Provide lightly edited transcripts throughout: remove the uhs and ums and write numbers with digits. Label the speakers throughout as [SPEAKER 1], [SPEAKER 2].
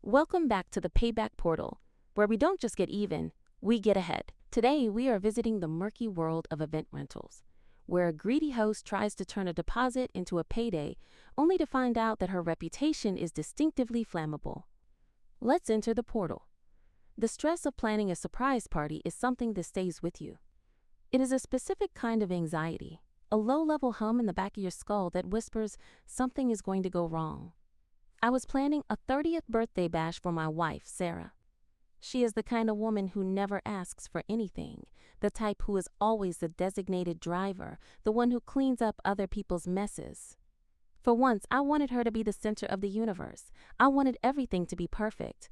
[SPEAKER 1] Welcome back to the Payback portal, where we don't just get even, we get ahead. Today, we are visiting the murky world of event rentals, where a greedy host tries to turn a deposit into a payday, only to find out that her reputation is distinctively flammable. Let's enter the portal. The stress of planning a surprise party is something that stays with you. It is a specific kind of anxiety, a low-level hum in the back of your skull that whispers something is going to go wrong. I was planning a 30th birthday bash for my wife, Sarah. She is the kind of woman who never asks for anything, the type who is always the designated driver, the one who cleans up other people's messes. For once, I wanted her to be the center of the universe. I wanted everything to be perfect.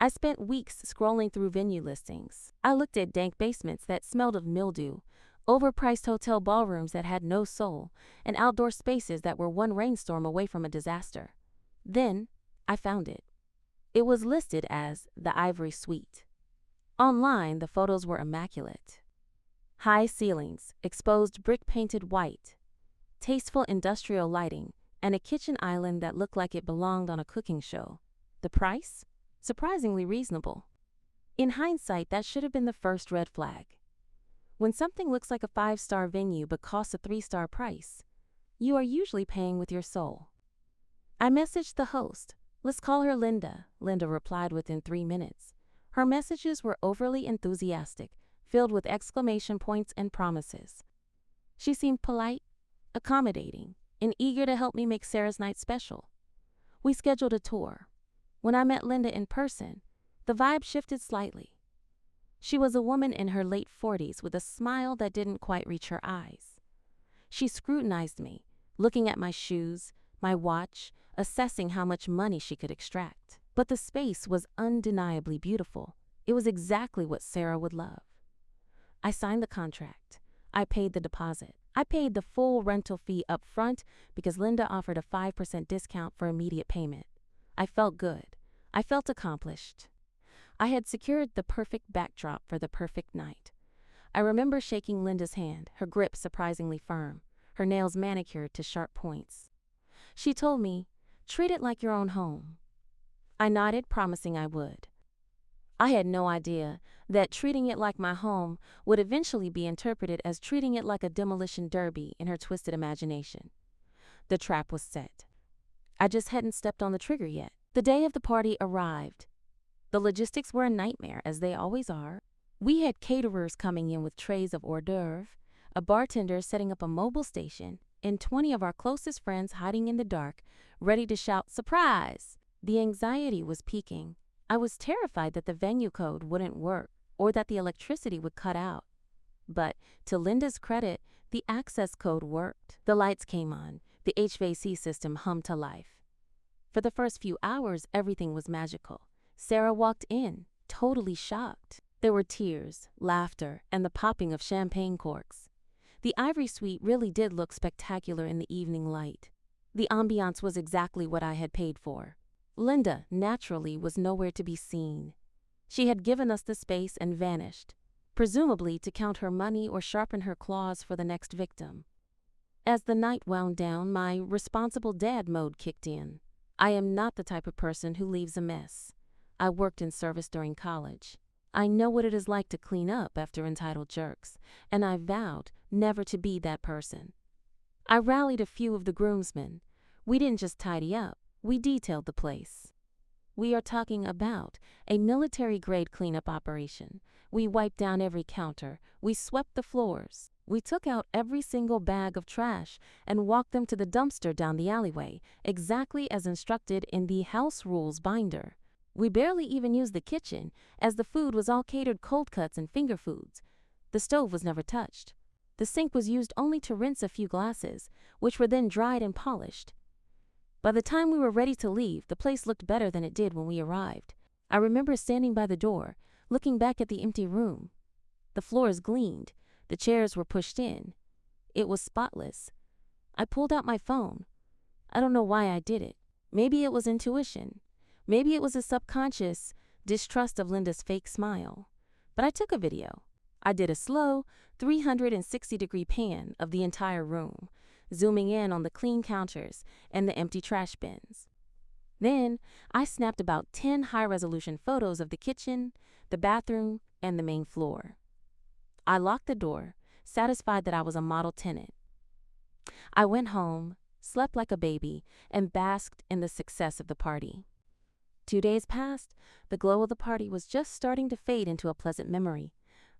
[SPEAKER 1] I spent weeks scrolling through venue listings. I looked at dank basements that smelled of mildew, overpriced hotel ballrooms that had no soul, and outdoor spaces that were one rainstorm away from a disaster. Then, I found it. It was listed as the Ivory Suite. Online, the photos were immaculate. High ceilings, exposed brick painted white, tasteful industrial lighting, and a kitchen island that looked like it belonged on a cooking show. The price? Surprisingly reasonable. In hindsight, that should have been the first red flag. When something looks like a 5-star venue but costs a 3-star price, you are usually paying with your soul. I messaged the host. Let's call her Linda. Linda replied within 3 minutes. Her messages were overly enthusiastic, filled with exclamation points and promises. She seemed polite, accommodating, and eager to help me make Sarah's night special. We scheduled a tour. When I met Linda in person, the vibe shifted slightly. She was a woman in her late 40s with a smile that didn't quite reach her eyes. She scrutinized me, looking at my shoes, my watch, assessing how much money she could extract. But the space was undeniably beautiful. It was exactly what Sarah would love. I signed the contract. I paid the deposit. I paid the full rental fee up front because Linda offered a 5% discount for immediate payment. I felt good. I felt accomplished. I had secured the perfect backdrop for the perfect night. I remember shaking Linda's hand, her grip surprisingly firm, her nails manicured to sharp points. She told me, "Treat it like your own home." I nodded, promising I would. I had no idea that treating it like my home would eventually be interpreted as treating it like a demolition derby in her twisted imagination. The trap was set. I just hadn't stepped on the trigger yet. The day of the party arrived. The logistics were a nightmare, as they always are. We had caterers coming in with trays of hors d'oeuvres, a bartender setting up a mobile station, and 20 of our closest friends hiding in the dark, ready to shout, "Surprise!" The anxiety was peaking. I was terrified that the venue code wouldn't work or that the electricity would cut out. But, to Linda's credit, the access code worked. The lights came on. The HVAC system hummed to life. For the first few hours, everything was magical. Sarah walked in, totally shocked. There were tears, laughter, and the popping of champagne corks. The Ivory Suite really did look spectacular in the evening light. The ambiance was exactly what I had paid for. Linda, naturally, was nowhere to be seen. She had given us the space and vanished, presumably to count her money or sharpen her claws for the next victim. As the night wound down, my responsible dad mode kicked in. I am not the type of person who leaves a mess. I worked in service during college. I know what it is like to clean up after entitled jerks, and I vowed never to be that person. I rallied a few of the groomsmen. We didn't just tidy up, we detailed the place. We are talking about a military-grade cleanup operation. We wiped down every counter, we swept the floors. We took out every single bag of trash and walked them to the dumpster down the alleyway, exactly as instructed in the house rules binder. We barely even used the kitchen, as the food was all catered cold cuts and finger foods. The stove was never touched. The sink was used only to rinse a few glasses, which were then dried and polished. By the time we were ready to leave, the place looked better than it did when we arrived. I remember standing by the door, looking back at the empty room. The floors gleamed. The chairs were pushed in. It was spotless. I pulled out my phone. I don't know why I did it. Maybe it was intuition. Maybe it was a subconscious distrust of Linda's fake smile. But I took a video. I did a slow 360-degree pan of the entire room, zooming in on the clean counters and the empty trash bins. Then, I snapped about 10 high-resolution photos of the kitchen, the bathroom, and the main floor. I locked the door, satisfied that I was a model tenant. I went home, slept like a baby, and basked in the success of the party. 2 days passed. The glow of the party was just starting to fade into a pleasant memory.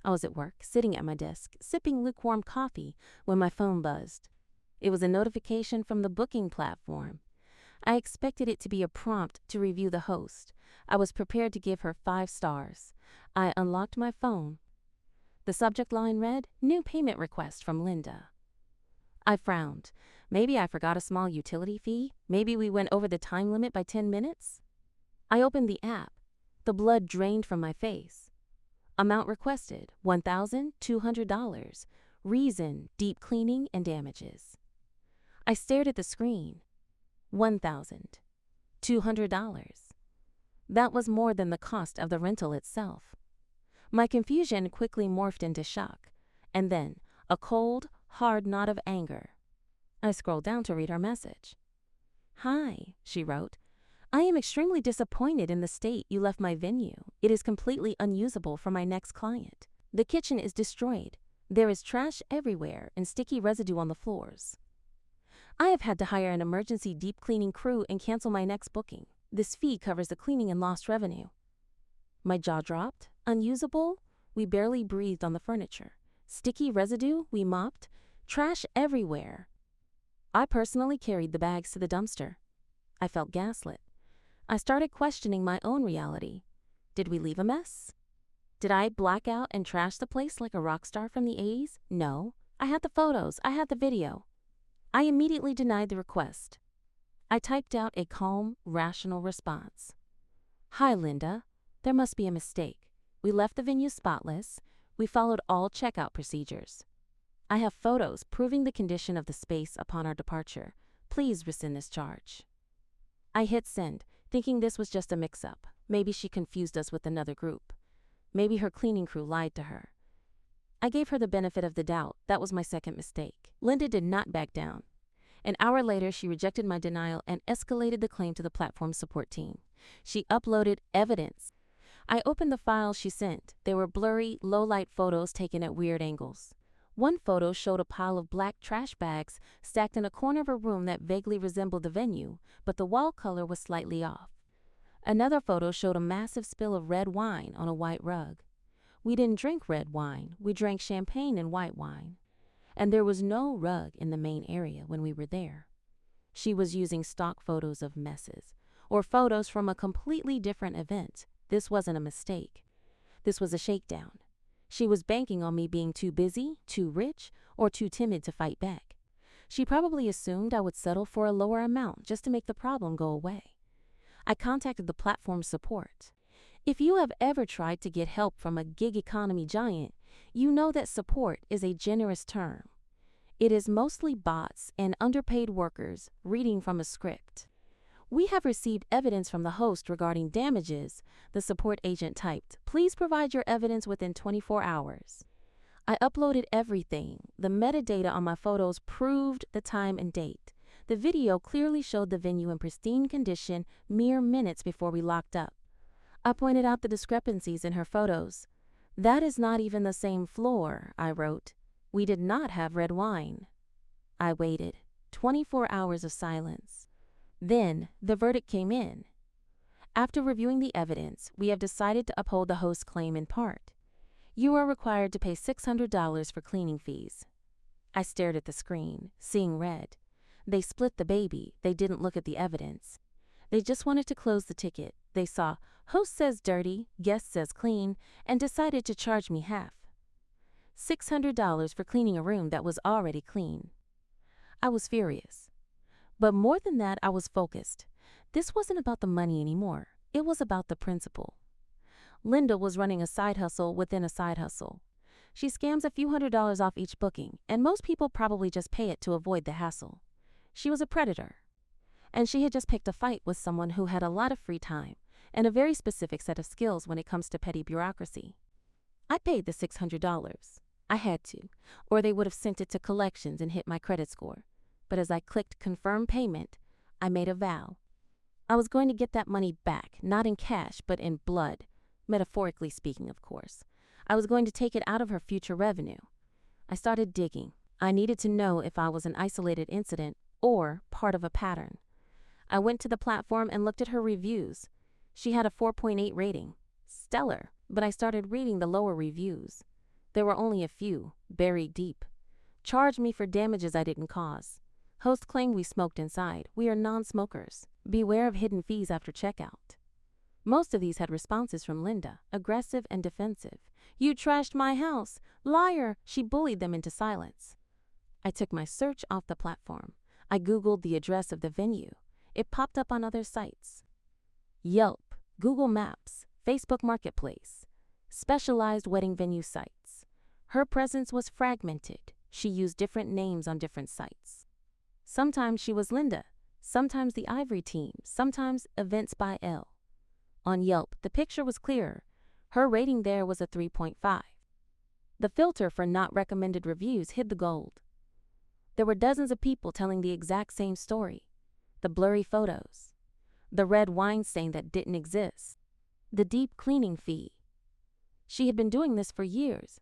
[SPEAKER 1] I was at work, sitting at my desk, sipping lukewarm coffee, when my phone buzzed. It was a notification from the booking platform. I expected it to be a prompt to review the host. I was prepared to give her 5 stars. I unlocked my phone. The subject line read, "New payment request from Linda." I frowned. Maybe I forgot a small utility fee? Maybe we went over the time limit by 10 minutes? I opened the app. The blood drained from my face. Amount requested, $1,200. Reason, deep cleaning and damages. I stared at the screen. $1,200. That was more than the cost of the rental itself. My confusion quickly morphed into shock, and then a cold, hard knot of anger. I scrolled down to read her message. "Hi," she wrote. "I am extremely disappointed in the state you left my venue. It is completely unusable for my next client. The kitchen is destroyed. There is trash everywhere and sticky residue on the floors. I have had to hire an emergency deep cleaning crew and cancel my next booking. This fee covers the cleaning and lost revenue." My jaw dropped. Unusable? We barely breathed on the furniture. Sticky residue? We mopped. Trash everywhere. I personally carried the bags to the dumpster. I felt gaslit. I started questioning my own reality. Did we leave a mess? Did I black out and trash the place like a rock star from the 80s? No. I had the photos. I had the video. I immediately denied the request. I typed out a calm, rational response. "Hi, Linda. There must be a mistake. We left the venue spotless. We followed all checkout procedures. I have photos proving the condition of the space upon our departure. Please rescind this charge." I hit send, thinking this was just a mix-up. Maybe she confused us with another group. Maybe her cleaning crew lied to her. I gave her the benefit of the doubt. That was my second mistake. Linda did not back down. An hour later, she rejected my denial and escalated the claim to the platform support team. She uploaded evidence. I opened the files she sent. They were blurry, low-light photos taken at weird angles. One photo showed a pile of black trash bags stacked in a corner of a room that vaguely resembled the venue, but the wall color was slightly off. Another photo showed a massive spill of red wine on a white rug. We didn't drink red wine. We drank champagne and white wine. And there was no rug in the main area when we were there. She was using stock photos of messes, or photos from a completely different event. This wasn't a mistake. This was a shakedown. She was banking on me being too busy, too rich, or too timid to fight back. She probably assumed I would settle for a lower amount just to make the problem go away. I contacted the platform support. If you have ever tried to get help from a gig economy giant, you know that support is a generous term. It is mostly bots and underpaid workers reading from a script. "We have received evidence from the host regarding damages," the support agent typed. "Please provide your evidence within 24 hours. I uploaded everything. The metadata on my photos proved the time and date. The video clearly showed the venue in pristine condition mere minutes before we locked up. I pointed out the discrepancies in her photos. "That is not even the same floor," I wrote. "We did not have red wine." I waited. 24 hours of silence. Then the verdict came in. After reviewing the evidence, we have decided to uphold the host's claim in part. You are required to pay $600 for cleaning fees. I stared at the screen, seeing red. They split the baby. They didn't look at the evidence. They just wanted to close the ticket. They saw host says dirty, guest says clean, and decided to charge me half. $600 for cleaning a room that was already clean. I was furious. But more than that, I was focused. This wasn't about the money anymore. It was about the principle. Linda was running a side hustle within a side hustle. She scams a few $100s off each booking, and most people probably just pay it to avoid the hassle. She was a predator. And she had just picked a fight with someone who had a lot of free time and a very specific set of skills when it comes to petty bureaucracy. I paid the $600. I had to, or they would have sent it to collections and hit my credit score. But as I clicked confirm payment, I made a vow. I was going to get that money back, not in cash, but in blood. Metaphorically speaking, of course. I was going to take it out of her future revenue. I started digging. I needed to know if I was an isolated incident or part of a pattern. I went to the platform and looked at her reviews. She had a 4.8 rating. Stellar, but I started reading the lower reviews. There were only a few, buried deep. Charged me for damages I didn't cause. Host claimed we smoked inside. We are non-smokers. Beware of hidden fees after checkout. Most of these had responses from Linda, aggressive and defensive. You trashed my house. Liar. She bullied them into silence. I took my search off the platform. I Googled the address of the venue. It popped up on other sites. Yelp, Google Maps, Facebook Marketplace, specialized wedding venue sites. Her presence was fragmented. She used different names on different sites. Sometimes she was Linda, sometimes the Ivory team, sometimes Events by L. On Yelp, the picture was clearer. Her rating there was a 3.5. The filter for not recommended reviews hid the gold. There were dozens of people telling the exact same story. The blurry photos, the red wine stain that didn't exist, the deep cleaning fee. She had been doing this for years.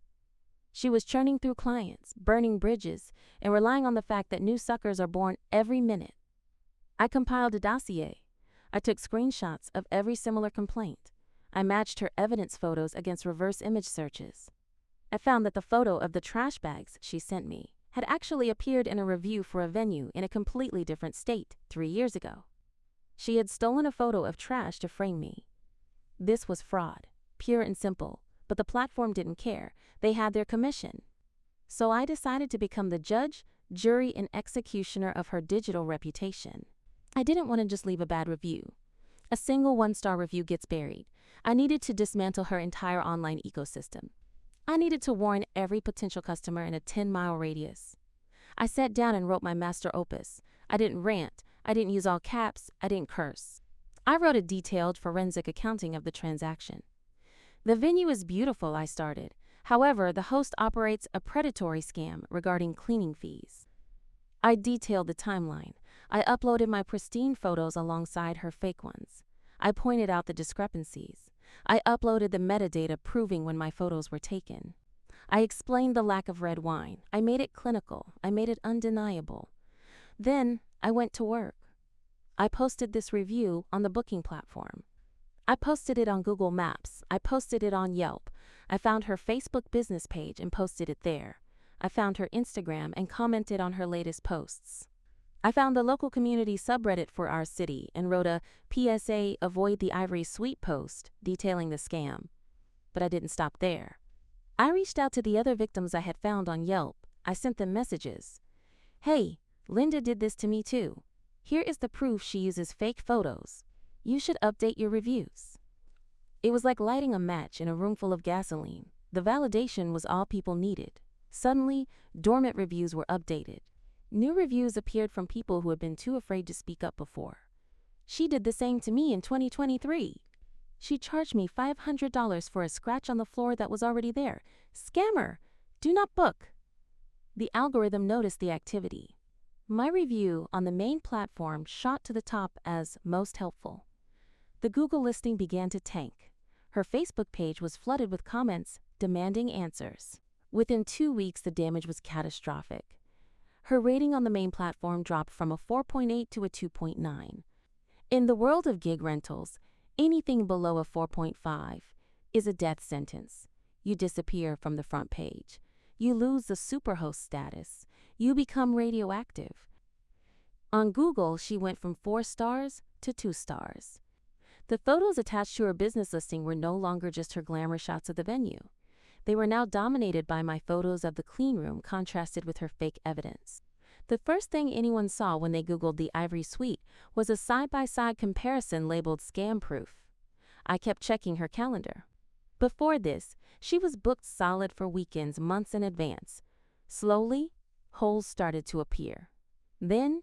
[SPEAKER 1] She was churning through clients, burning bridges, and relying on the fact that new suckers are born every minute. I compiled a dossier. I took screenshots of every similar complaint. I matched her evidence photos against reverse image searches. I found that the photo of the trash bags she sent me had actually appeared in a review for a venue in a completely different state 3 years ago. She had stolen a photo of trash to frame me. This was fraud, pure and simple, but the platform didn't care. They had their commission. So I decided to become the judge, jury, and executioner of her digital reputation. I didn't want to just leave a bad review. A single 1-star review gets buried. I needed to dismantle her entire online ecosystem. I needed to warn every potential customer in a 10-mile radius. I sat down and wrote my master opus. I didn't rant. I didn't use all caps. I didn't curse. I wrote a detailed forensic accounting of the transaction. The venue is beautiful, I started. However, the host operates a predatory scam regarding cleaning fees. I detailed the timeline. I uploaded my pristine photos alongside her fake ones. I pointed out the discrepancies. I uploaded the metadata proving when my photos were taken. I explained the lack of red wine. I made it clinical. I made it undeniable. Then I went to work. I posted this review on the booking platform. I posted it on Google Maps. I posted it on Yelp. I found her Facebook business page and posted it there. I found her Instagram and commented on her latest posts. I found the local community subreddit for our city and wrote a PSA Avoid the Ivory Suite post detailing the scam. But I didn't stop there. I reached out to the other victims I had found on Yelp. I sent them messages. Hey, Linda did this to me too. Here is the proof she uses fake photos. You should update your reviews. It was like lighting a match in a room full of gasoline. The validation was all people needed. Suddenly, dormant reviews were updated. New reviews appeared from people who had been too afraid to speak up before. She did the same to me in 2023. She charged me $500 for a scratch on the floor that was already there. Scammer! Do not book. The algorithm noticed the activity. My review on the main platform shot to the top as most helpful. The Google listing began to tank. Her Facebook page was flooded with comments demanding answers. Within 2 weeks, the damage was catastrophic. Her rating on the main platform dropped from a 4.8 to a 2.9. In the world of gig rentals, anything below a 4.5 is a death sentence. You disappear from the front page. You lose the superhost status. You become radioactive. On Google, she went from 4 stars to 2 stars. The photos attached to her business listing were no longer just her glamour shots of the venue. They were now dominated by my photos of the clean room contrasted with her fake evidence. The first thing anyone saw when they Googled the Ivory Suite was a side-by-side comparison labeled scam proof. I kept checking her calendar. Before this, she was booked solid for weekends months in advance. Slowly, holes started to appear. Then,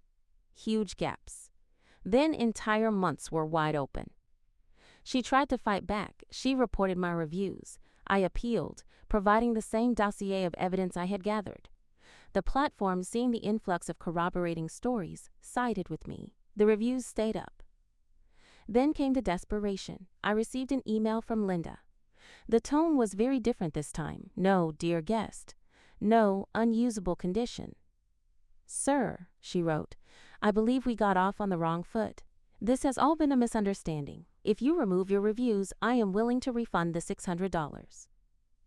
[SPEAKER 1] huge gaps. Then entire months were wide open. She tried to fight back. She reported my reviews. I appealed, providing the same dossier of evidence I had gathered. The platform, seeing the influx of corroborating stories, sided with me. The reviews stayed up. Then came the desperation. I received an email from Linda. The tone was very different this time. No, dear guest. No, unusable condition. Sir, she wrote, I believe we got off on the wrong foot. This has all been a misunderstanding. If you remove your reviews, I am willing to refund the $600.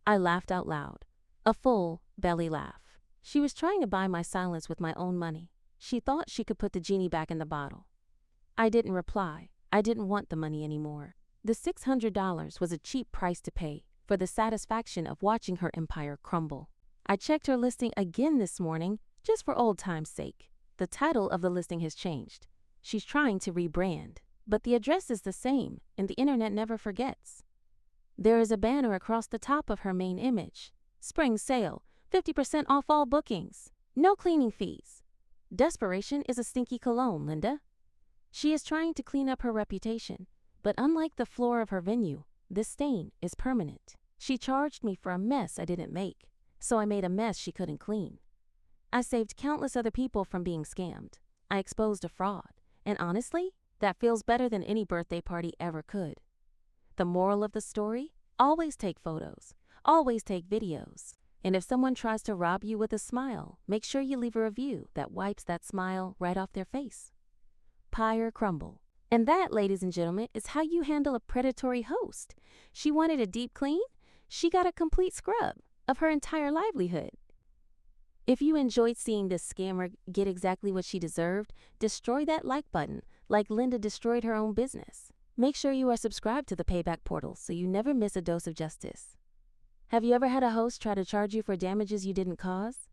[SPEAKER 1] I laughed out loud. A full belly laugh. She was trying to buy my silence with my own money. She thought she could put the genie back in the bottle. I didn't reply. I didn't want the money anymore. The $600 was a cheap price to pay for the satisfaction of watching her empire crumble. I checked her listing again this morning, just for old time's sake. The title of the listing has changed. She's trying to rebrand, but the address is the same, and the internet never forgets. There is a banner across the top of her main image. Spring sale, 50% off all bookings. No cleaning fees. Desperation is a stinky cologne, Linda. She is trying to clean up her reputation, but unlike the floor of her venue, this stain is permanent. She charged me for a mess I didn't make, so I made a mess she couldn't clean. I saved countless other people from being scammed. I exposed a fraud, and honestly, that feels better than any birthday party ever could. The moral of the story? Always take photos. Always take videos. And if someone tries to rob you with a smile, make sure you leave a review that wipes that smile right off their face. Pie or crumble. And that, ladies and gentlemen, is how you handle a predatory host. She wanted a deep clean. She got a complete scrub of her entire livelihood. If you enjoyed seeing this scammer get exactly what she deserved, destroy that like button like Linda destroyed her own business. Make sure you are subscribed to the Payback portal so you never miss a dose of justice. Have you ever had a host try to charge you for damages you didn't cause?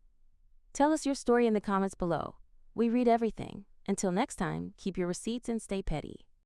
[SPEAKER 1] Tell us your story in the comments below. We read everything. Until next time, keep your receipts and stay petty.